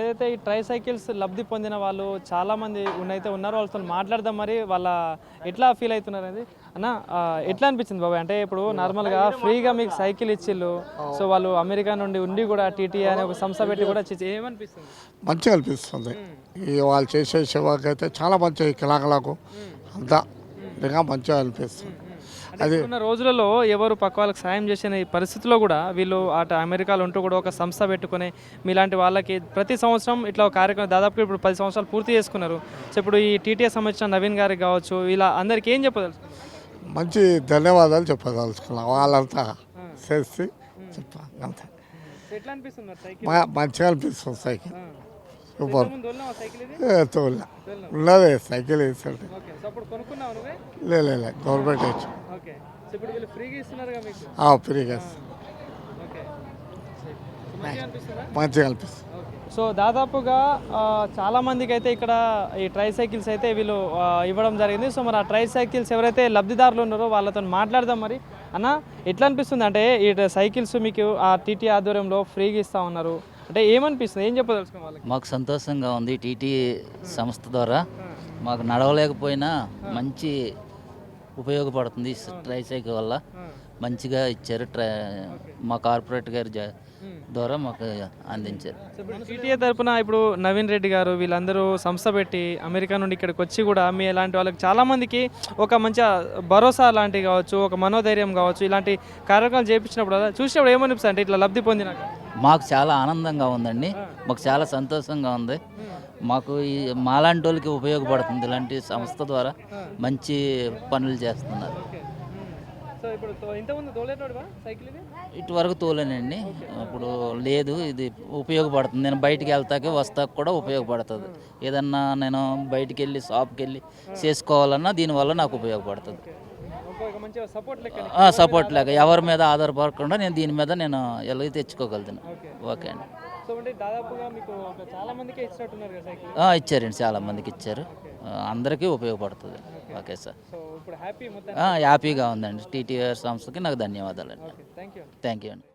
ఏదైతే ఈ try cycles లబ్ధి పొందిన వాళ్ళు చాలామంది ఉన్నారో వాళ్ళతో మాట్లాడదాం, మరి వాళ్ళ ఎట్లా ఫీల్ అవుతున్నారు అనేది. అన్న ఎట్లా అనిపించింది బాబాయ్? అంటే ఇప్పుడు నార్మల్గా ఫ్రీగా మీకు సైకిల్ ఇచ్చిళ్ళు, సో వాళ్ళు అమెరికా నుండి ఉండి కూడా టీటీఏ అనే ఒక సంస్థ పెట్టి కూడా ఏమనిపిస్తుంది? మంచిగా అనిపిస్తుంది. ఈ వాళ్ళు చేసే సేవకి అయితే చాలా మంచిగా కిలాకలకు అంతా ఇంకా మంచిగా అనిపిస్తుంది. అది ఉన్న రోజులలో ఎవరు పక్క వాళ్ళకి సాయం చేసిన ఈ పరిస్థితిలో కూడా వీళ్ళు అటు అమెరికాలో ఉంటూ కూడా ఒక సంస్థ పెట్టుకుని మీలాంటి వాళ్ళకి ప్రతి సంవత్సరం ఇట్లా ఒక కార్యక్రమం దాదాపు ఇప్పుడు 10 సంవత్సరాలు పూర్తి చేసుకున్నారు. సో ఇప్పుడు ఈ టీటీఏ సంబంధించిన నవీన్ గారికి కావచ్చు, ఇలా అందరికీ ఏం చెప్పదలుచుకున్నారు? మంచి ధన్యవాదాలు చెప్పదలుచుకున్నాం. వాళ్ళంతా చేసి చెప్పాలి అంతే. ఎట్లా అనిపిస్తుంది మరి సైకిల్? మంచిగా అనిపిస్తుంది సైకిల్. సూపర్. సైకిల్ ఇది తోలే ఉన్నదే సైకిల్ వేసాడు. ఓకే, సో అప్పుడు కొనుక్కున్నావు నువ్వే? లే గవర్నమెంట్ ఇచ్చి ఓకే, సో ఇప్పుడు వీళ్ళు ఫ్రీగా ఇస్తున్నారుగా మీకు? ఫ్రీగా ఓకే, మంచిగా అనిపిస్తుందా? మంచిగా అనిపిస్తుంది. సో దాదాపుగా చాలా మందికి అయితే ఇక్కడ ఈ ట్రై సైకిల్స్ అయితే వీళ్ళు ఇవ్వడం జరిగింది. సో మరి ఆ ట్రై సైకిల్స్ ఎవరైతే లబ్ధిదారులు ఉన్నారో వాళ్ళతో మాట్లాడదాం. మరి అన్న ఎట్లా అనిపిస్తుంది అంటే ఈ సైకిల్స్ మీకు ఆ టీటీ ఆధ్వర్యంలో ఫ్రీగా ఇస్తూ ఉన్నారు అంటే ఏమనిపిస్తుంది, ఏం చెప్పదలుచుకున్న వాళ్ళకి? మాకు సంతోషంగా ఉంది. టీటీ సంస్థ ద్వారా మాకు నడవలేకపోయినా మంచి ఉపయోగపడుతుంది. ట్రై సైకిల్ వల్ల మంచిగా ఇచ్చారు. మా కార్పొరేట్ గారి ద్వారా మాకు అందించారు. టీటీఏ తరపున ఇప్పుడు నవీన్ రెడ్డి గారు వీళ్ళందరూ సంస్థ పెట్టి అమెరికా నుండి ఇక్కడికి వచ్చి కూడా మీ ఇలాంటి వాళ్ళకి చాలామందికి ఒక మంచి భరోసా లాంటివి కావచ్చు, ఒక మనోధైర్యం కావచ్చు, ఇలాంటి కార్యక్రమాలు చేయించినప్పుడు చూసినప్పుడు ఏమనిపిస్తుంది అంటే ఇట్లా లబ్ధి పొందినాక? మాకు చాలా ఆనందంగా ఉందండి. మాకు చాలా సంతోషంగా ఉంది. మాకు ఈ మాలాంటి వాళ్ళకి ఉపయోగపడుతుంది. ఇలాంటి సంస్థ ద్వారా మంచి పనులు చేస్తున్నారు. ఇటువరకు తోలేనండి, ఇప్పుడు లేదు. ఇది ఉపయోగపడుతుంది. నేను బయటికి వెళ్తాకే వస్తాక కూడా ఉపయోగపడుతుంది. ఏదన్నా నేను బయటికి వెళ్ళి షాప్కి వెళ్ళి చేసుకోవాలన్నా దీనివల్ల నాకు ఉపయోగపడుతుంది. సపోర్ట్ లేక ఎవరి మీద ఆధారపడకుండా నేను దీని మీద నేను ఎలాగ తెచ్చుకోగలుగుతాను. ఓకే అండి. ఇచ్చారండి, చాలా మందికి ఇచ్చారు. అందరికీ ఉపయోగపడుతుంది. ఓకే సార్, హ్యాపీగా ఉందండి. టీటీఆర్ సంస్థకి నాకు ధన్యవాదాలండి. థ్యాంక్ యూ అండి.